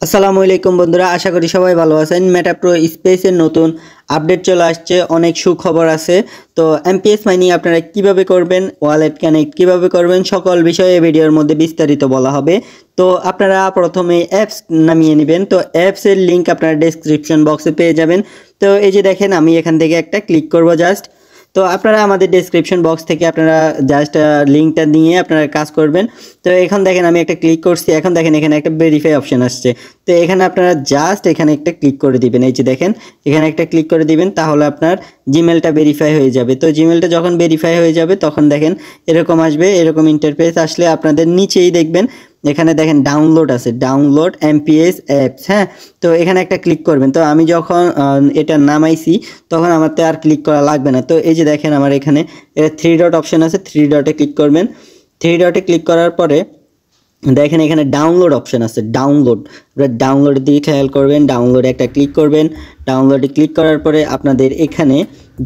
আসসালামু আলাইকুম বন্ধুরা, আশা করি সবাই ভালো আছেন। মেটা প্রো স্পেসের নতুন আপডেট চলে আসছে, অনেক সুখবর আছে। তো এমপিএস মাইনিং আপনারা কিভাবে করবেন, ওয়ালেট কানেক্ট কিভাবে করবেন, সকল বিষয়ে ভিডিওর মধ্যে বিস্তারিত বলা হবে। তো আপনারা প্রথমে অ্যাপস নামিয়ে নেবেন। তো অ্যাপসের লিঙ্ক আপনারা ডেসক্রিপশন বক্সে পেয়ে যাবেন। তো এই যে দেখেন, আমি এখান থেকে একটা ক্লিক করব জাস্ট। তো আপনারা আমাদের ডেসক্রিপশন বক্স থেকে আপনারা জাস্ট লিঙ্কটা নিয়ে আপনারা কাজ করবেন। তো এখন দেখেন আমি একটা ক্লিক করছি, এখন দেখেন এখানে একটা ভেরিফাই অপশন আসছে। তো এখানে আপনারা জাস্ট এখানে একটা ক্লিক করে দিবেন। এই যে দেখেন এখানে একটা ক্লিক করে দিবেন, তাহলে আপনার জিমেলটা ভেরিফাই হয়ে যাবে। তো জিমেলটা যখন ভেরিফাই হয়ে যাবে তখন দেখেন এরকম আসবে, এরকম ইন্টারফেস আসলে আপনাদের নিচেই দেখবেন এখানে দেখেন ডাউনলোড আছে, ডাউনলোড এমপিএস অ্যাপস। হ্যাঁ, তো এখানে একটা ক্লিক করবেন। তো আমি যখন এটা নামাইছি তখন আমার তো আর ক্লিক করা লাগবে না। তো এই যে দেখেন আমার এখানে এটা 3 ডট অপশন আছে, 3 ডটে ক্লিক করবেন। 3 ডটে ক্লিক করার পরে দেখেন এখানে ডাউনলোড অপশন আছে, ডাউনলোড। আপনারা ডাউনলোডের দিকে খেয়াল করবেন, ডাউনলোডে একটা ক্লিক করবেন। ডাউনলোডে ক্লিক করার পরে আপনাদের এখানে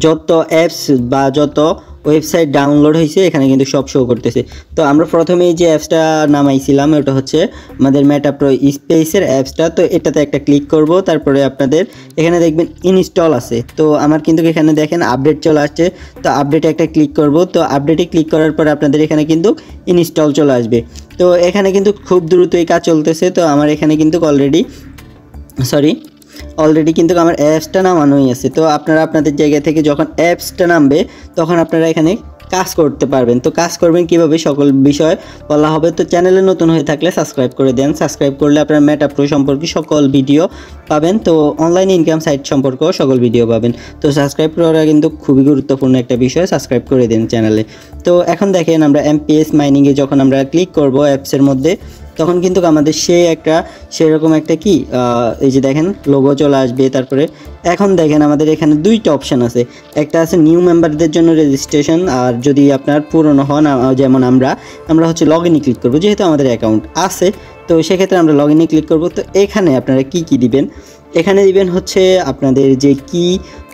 যত অ্যাপস বা যত ওয়েবসাইট ডাউনলোড হয়েছে এখানে কিন্তু সব শো করতেছে। তো আমরা প্রথমেই যে অ্যাপসটা নামাইছিলাম ওটা হচ্ছে আমাদের মেটা প্রো স্পেসের অ্যাপসটা। তো এটাতে একটা ক্লিক করব, তারপরে আপনাদের এখানে দেখবেন ইনস্টল আছে। তো আমার কিন্তু এখানে দেখেন আপডেট চলে আসছে। তো আপডেটে একটা ক্লিক করব। তো আপডেটে ক্লিক করার পর আপনাদের এখানে কিন্তু ইনস্টল চলে আসবে। তো এখানে কিন্তু খুব দ্রুতই কাজ চলতেছে। তো আমার এখানে কিন্তু অলরেডি কিন্তু আমার অ্যাপসটা নামানোই আছে। তো আপনারা আপনাদের জায়গা থেকে যখন অ্যাপসটা নামবে তখন আপনারা এখানে কাজ করতে পারবেন। তো কাজ করবেন কিভাবে সকল বিষয় বলা হবে। তো চ্যানেলে নতুন হয়ে থাকলে সাবস্ক্রাইব করে দেন। সাবস্ক্রাইব করলে আপনারা মেটা প্রো সম্পর্কে সকল ভিডিও পাবেন। তো অনলাইন ইনকাম সাইট সম্পর্কেও সকল ভিডিও পাবেন। তো সাবস্ক্রাইব করা কিন্তু খুবই গুরুত্বপূর্ণ একটা বিষয়, সাবস্ক্রাইব করে দেন চ্যানেলে। তো এখন দেখেন আমরা এমপিএস মাইনিংয়ে যখন আমরা ক্লিক করব অ্যাপসের মধ্যে তখন কিন্তু আমাদের সেরকম একটা কি এই যে দেখেন লোগো চলে আসবে। তারপরে এখন দেখেন আমাদের এখানে দুইটা অপশান আছে, একটা আছে নিউ মেম্বারদের জন্য রেজিস্ট্রেশন, আর যদি আপনার পুরনো হন যেমন আমরা হচ্ছে লগ ইনে ক্লিক করবো, যেহেতু আমাদের অ্যাকাউন্ট আছে। তো সেক্ষেত্রে আমরা লগ ইনে ক্লিক করবো। তো এখানে আপনারা কি দিবেন, এখানে দিবেন হচ্ছে আপনাদের যে কি,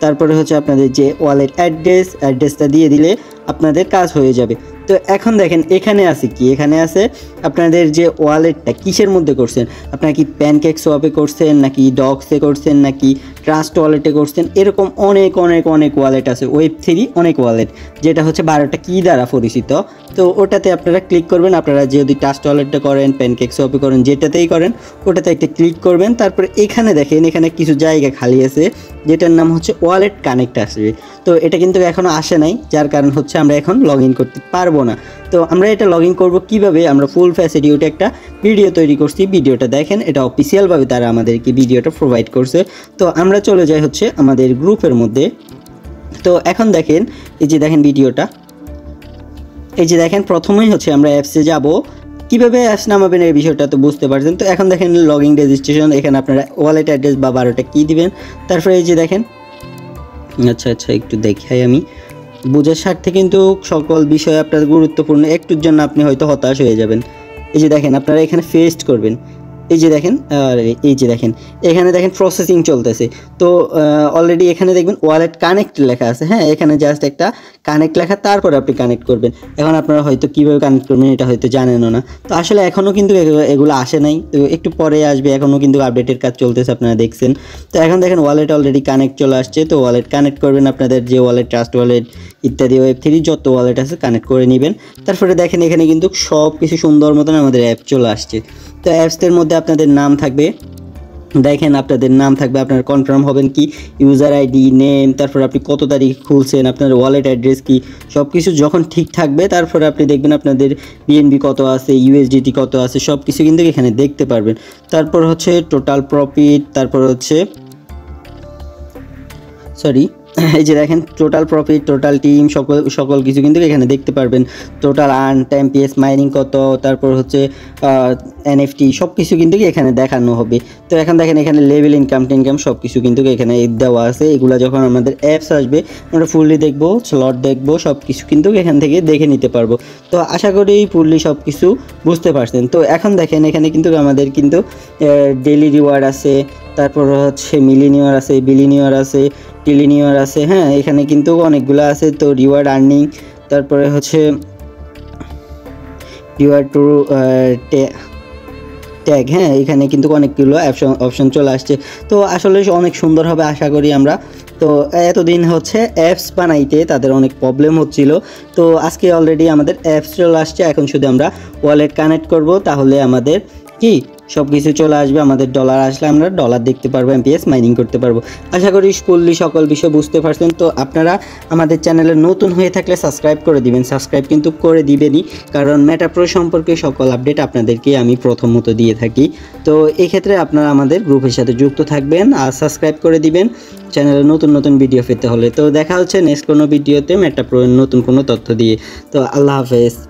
তারপরে হচ্ছে আপনাদের যে ওয়ালেট অ্যাড্রেসটা দিয়ে দিলে আপনাদের কাজ হয়ে যাবে। তো এখন দেখেন এখানে আছে কি, এখানে আছে আপনাদের যে ওয়ালেটটা কিসের মধ্যে করছেন, আপনারা কি প্যানকেক সোয়াপে করছেন, নাকি ডক্সে করছেন, নাকি ট্রাস্ট ওয়ালেটে করছেন। এরকম অনেক অনেক অনেক ওয়ালেট আছে, Web3 অনেক ওয়ালেট, যেটা হচ্ছে 12টা কি দ্বারা পরিচিত। তো ওটাতে আপনারা ক্লিক করবেন। আপনারা যদি ট্রাস্ট ওয়ালেটটা করেন, প্যানকেক সোয়াপে করেন, যেটাতেই করেন ওটাতে একটা ক্লিক করবেন। তারপরে এখানে দেখেন এখানে কিছু জায়গা খালি আছে যেটার নাম হচ্ছে ওয়ালেট কানেক্ট আসবে। তো এটা কিন্তু এখনও আসে নাই, যার কারণ হচ্ছে আমরা এখন লগ ইন করতে পারবো না। তো আমরা এটা লগ ইন করবো কীভাবে, আমরা ফুল ফ্যাসিলিটি ওটা একটা ভিডিও তৈরি করছি, ভিডিওটা দেখেন, এটা অফিসিয়ালভাবে তারা আমাদেরকে ভিডিওটা প্রোভাইড করছে। তো আমরা চলে যাই হচ্ছে আমাদের গ্রুপের মধ্যে। তো এখন দেখেন এই যে দেখেন ভিডিওটা, এই যে দেখেন প্রথমেই হচ্ছে আমরা অ্যাপসে যাব। কীভাবে অ্যাপস নামাবেন এই বিষয়টা তো বুঝতে পারছেন। তো এখন দেখেন লগ ইন রেজিস্ট্রেশন, এখানে আপনারা ওয়ালেট অ্যাড্রেস বা 12টা কী দিবেন। তারপরে এই যে দেখেন আচ্ছা একটু দেখাই আমি বোঝার স্বার্থে, কিন্তু সকল বিষয় আপনার গুরুত্বপূর্ণ, একটুর জন্য আপনি হয়তো হতাশ হয়ে যাবেন। এই যে দেখেন আপনারা এখানে পেস্ট করবেন। এই যে দেখেন এখানে দেখেন প্রসেসিং চলতেছে। তো অলরেডি এখানে দেখবেন ওয়ালেট কানেক্ট লেখা আছে। হ্যাঁ, এখানে জাস্ট একটা কানেক্ট লেখা, তারপর আপনি কানেক্ট করবেন। এখন আপনারা হয়তো কীভাবে কানেক্ট করবেন এটা হয়তো জানেনও না। তো আসলে এখনও কিন্তু এগুলো আসে নাই, তো একটু পরে আসবে। এখনও কিন্তু আপডেটের কাজ চলতেছে, আপনারা দেখছেন। তো এখন দেখেন ওয়ালেট অলরেডি কানেক্ট চলে আসছে। তো ওয়ালেট কানেক্ট করবেন, আপনাদের যে ওয়ালেট, ট্রাস্ট ওয়ালেট ইত্যাদি Web3 যত ওয়ালেট আছে কানেক্ট করে নেবেন। তারপরে দেখেন এখানে কিন্তু সব কিছু সুন্দর মতন আমাদের অ্যাপ চলে আসছে। তো অ্যাপসের মধ্যে আপনাদের নাম থাকবে, দেখেন আপনাদের নাম থাকবে, আপনারা কনফার্ম হবেন কি ইউজার আইডি, নেম, তারপর আপনি কত তারিখ খুলছেন, আপনার ওয়ালেট অ্যাড্রেস কি, সব কিছু যখন ঠিক থাকবে তারপরে আপনি দেখবেন আপনাদের বিএনবি কত আছে, ইউএসডিটি কত আছে, সব কিছু কিন্তু এখানে দেখতে পারবেন। তারপর হচ্ছে টোটাল প্রফিট, তারপর হচ্ছে এই যে দেখেন টোটাল প্রফিট, টোটাল টিম, সকল কিছু কিন্তু এখানে দেখতে পারবেন। টোটাল আর্ন, এমপিএস মাইনিং কত, তারপর হচ্ছে এনএফটি, সব কিছু কিন্তু এখানে দেখানো হবে। তো এখন দেখেন এখানে লেভেল, ইনকাম সব কিছু কিন্তু এখানে দেওয়া আছে। এগুলো যখন আমাদের অ্যাপস আসবে আমরা ফুললি দেখবো, স্লট দেখবো, সব কিছু কিন্তু এখান থেকে দেখে নিতে পারবো। তো আশা করি ফুললি সব কিছু বুঝতে পারছেন। তো এখন দেখেন এখানে কিন্তু আমাদের কিন্তু ডেইলি রিওয়ার্ড আছে, তারপর হচ্ছে মিলিনিয়ার আছে, বিলিনিয়ার আছে, টিলিনিয়ার আছে। হ্যাঁ, এখানে কিন্তু অনেকগুলো আছে। তো রিওয়ার্ড আর্নিং, তারপরে হচ্ছে রিওয়ার্ড টু ট্যাগ, হ্যাঁ এখানে কিন্তু অনেকগুলো অপশন চলে আসছে। তো আসলে অনেক সুন্দর হবে আশা করি আমরা। তো এতদিন হচ্ছে অ্যাপস বানাইতে তাদের অনেক প্রবলেম হচ্ছিল, তো আজকে অলরেডি আমাদের অ্যাপস চলে আসছে। এখন শুধু আমরা ওয়ালেট কানেক্ট করব, তাহলে আমাদের কি সব কিছু চলে আসবে। আমাদের ডলার আসলে আমরা ডলার দেখতে পারবো, এমপিএস মাইনিং করতে পারবো। আশা করি ফুললি সকল বিষয় বুঝতে পারছেন। তো আপনারা আমাদের চ্যানেলে নতুন হয়ে থাকলে সাবস্ক্রাইব করে দিবেন, সাবস্ক্রাইব কিন্তু করে দিবেনই, কারণ মেটাপ্রো সম্পর্কে সকল আপডেট আপনাদেরকে আমি প্রথমত দিয়ে থাকি। তো এই ক্ষেত্রে আপনারা আমাদের গ্রুপের সাথে যুক্ত থাকবেন আর সাবস্ক্রাইব করে দিবেন চ্যানেলে নতুন নতুন ভিডিও পেতে হলে। তো দেখা হচ্ছে নেক্সট কোনো ভিডিওতে মেটাপ্রোর নতুন কোনো তথ্য দিয়ে। তো আল্লাহ হাফেজ।